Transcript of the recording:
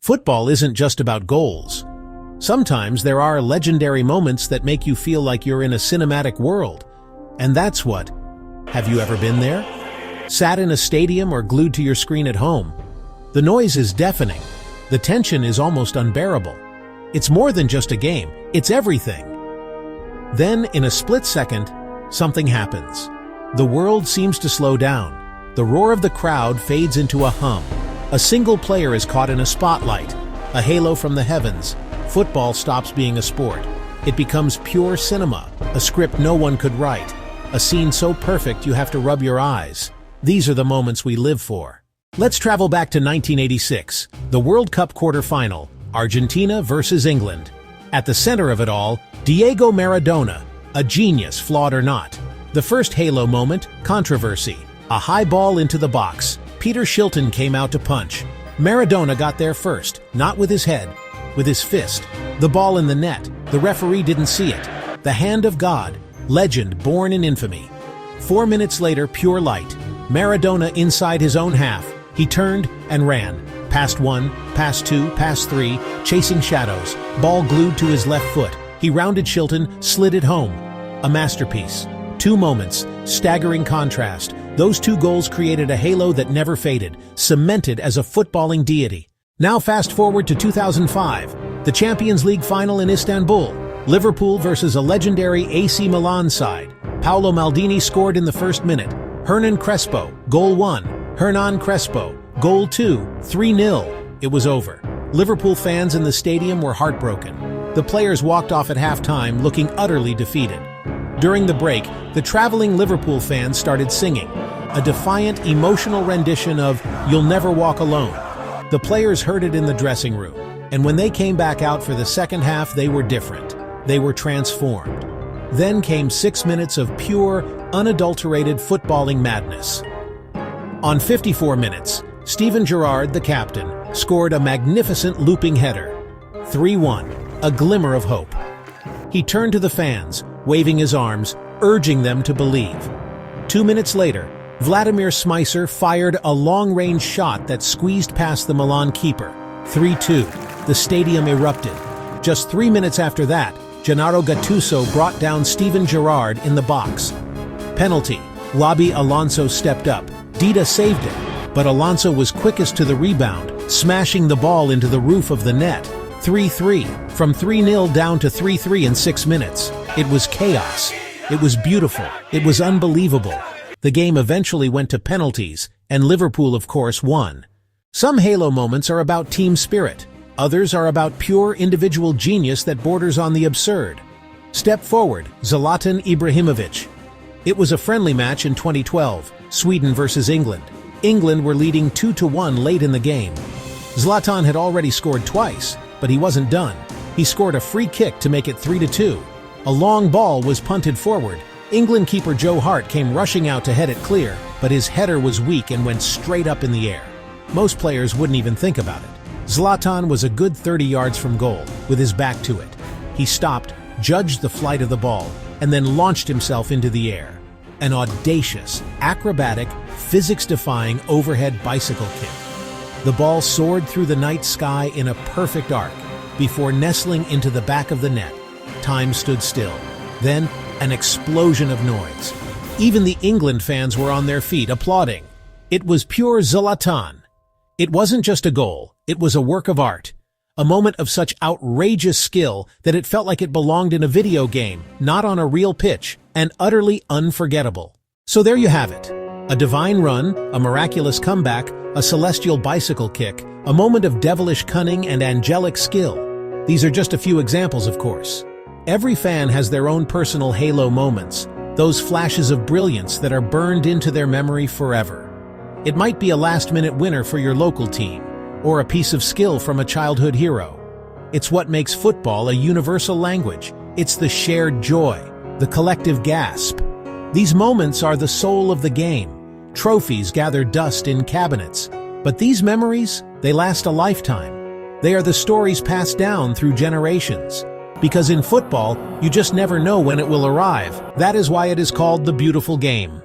Football isn't just about goals. Sometimes there are legendary moments that make you feel like you're in a cinematic world. And that's what. Have you ever been there? Sat in a stadium or glued to your screen at home? The noise is deafening. The tension is almost unbearable. It's more than just a game, it's everything. Then, in a split second, something happens. The world seems to slow down. The roar of the crowd fades into a hum. A single player is caught in a spotlight, a halo from the heavens. Football stops being a sport. It becomes pure cinema, a script no one could write, a scene so perfect you have to rub your eyes. These are the moments we live for. Let's travel back to 1986, the World Cup quarterfinal, Argentina versus England. At the center of it all, Diego Maradona, a genius, flawed or not. The first halo moment, controversy. A high ball into the box. Peter Shilton came out to punch. Maradona got there first, not with his head, with his fist. The ball in the net. The referee didn't see it. The hand of God. Legend born in infamy. 4 minutes later, pure light. Maradona inside his own half. He turned and ran. Past one, past two, past three, chasing shadows. Ball glued to his left foot. He rounded Shilton, slid it home. A masterpiece. 2 moments, staggering contrast. Those 2 goals created a halo that never faded, cemented as a footballing deity. Now fast forward to 2005, the Champions League final in Istanbul. Liverpool versus a legendary AC Milan side. Paolo Maldini scored in the first minute. Hernan Crespo, goal 1. Hernan Crespo, goal 2, 3-0. It was over. Liverpool fans in the stadium were heartbroken. The players walked off at halftime looking utterly defeated. During the break, the traveling Liverpool fans started singing, a defiant, emotional rendition of "You'll Never Walk Alone." The players heard it in the dressing room, and when they came back out for the second half, they were different. They were transformed. Then came 6 minutes of pure, unadulterated footballing madness. On 54 minutes, Steven Gerrard, the captain, scored a magnificent looping header. 3-1, a glimmer of hope. He turned to the fans, waving his arms, urging them to believe. 2 minutes later, Vladimir Smicer fired a long-range shot that squeezed past the Milan keeper. 3-2. The stadium erupted. Just 3 minutes after that, Gennaro Gattuso brought down Steven Gerrard in the box. Penalty. Xabi Alonso stepped up. Dida saved it, but Alonso was quickest to the rebound, smashing the ball into the roof of the net. 3-3. From 3-0 down to 3-3 in 6 minutes. It was chaos. It was beautiful. It was unbelievable. The game eventually went to penalties, and Liverpool, of course, won. Some halo moments are about team spirit. Others are about pure individual genius that borders on the absurd. Step forward, Zlatan Ibrahimovic. It was a friendly match in 2012, Sweden versus England. England were leading 2-1 late in the game. Zlatan had already scored twice, but he wasn't done. He scored a free kick to make it 3-2. A long ball was punted forward. England keeper Joe Hart came rushing out to head it clear, but his header was weak and went straight up in the air. Most players wouldn't even think about it. Zlatan was a good 30 yards from goal, with his back to it. He stopped, judged the flight of the ball, and then launched himself into the air. An audacious, acrobatic, physics-defying overhead bicycle kick. The ball soared through the night sky in a perfect arc, before nestling into the back of the net. Time stood still. Then, an explosion of noise. Even the England fans were on their feet, applauding. It was pure Zlatan. It wasn't just a goal, it was a work of art. A moment of such outrageous skill that it felt like it belonged in a video game, not on a real pitch, and utterly unforgettable. So there you have it. A divine run, a miraculous comeback, a celestial bicycle kick, a moment of devilish cunning and angelic skill. These are just a few examples, of course. Every fan has their own personal halo moments, those flashes of brilliance that are burned into their memory forever. It might be a last-minute winner for your local team, or a piece of skill from a childhood hero. It's what makes football a universal language. It's the shared joy, the collective gasp. These moments are the soul of the game. Trophies gather dust in cabinets, but these memories, they last a lifetime. They are the stories passed down through generations. Because in football, you just never know when it will arrive. That is why it is called the beautiful game.